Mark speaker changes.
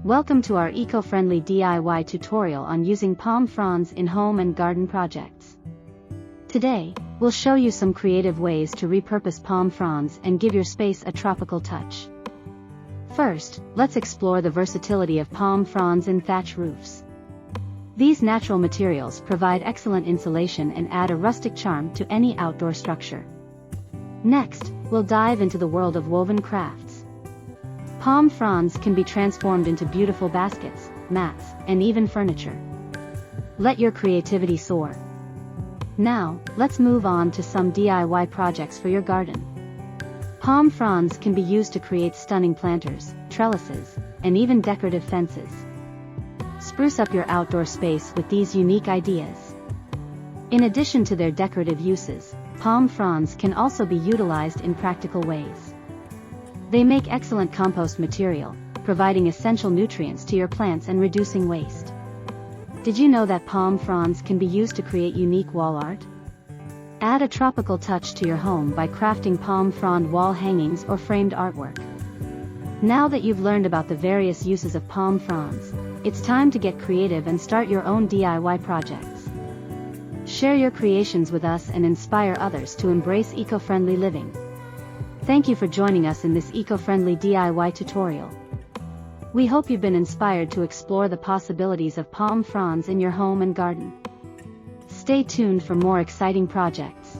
Speaker 1: Welcome to our eco-friendly DIY tutorial on using palm fronds in home and garden projects. Today, we'll show you some creative ways to repurpose palm fronds and give your space a tropical touch. First, let's explore the versatility of palm fronds in thatch roofs. These natural materials provide excellent insulation and add a rustic charm to any outdoor structure. Next, we'll dive into the world of woven crafts. Palm fronds can be transformed into beautiful baskets, mats, and even furniture. Let your creativity soar. Now, let's move on to some DIY projects for your garden. Palm fronds can be used to create stunning planters, trellises, and even decorative fences. Spruce up your outdoor space with these unique ideas. In addition to their decorative uses, palm fronds can also be utilized in practical ways. They make excellent compost material, providing essential nutrients to your plants and reducing waste. Did you know that palm fronds can be used to create unique wall art? Add a tropical touch to your home by crafting palm frond wall hangings or framed artwork. Now that you've learned about the various uses of palm fronds, it's time to get creative and start your own DIY projects. Share your creations with us and inspire others to embrace eco-friendly living. Thank you for joining us in this eco-friendly DIY tutorial. We hope you've been inspired to explore the possibilities of palm fronds in your home and garden. Stay tuned for more exciting projects.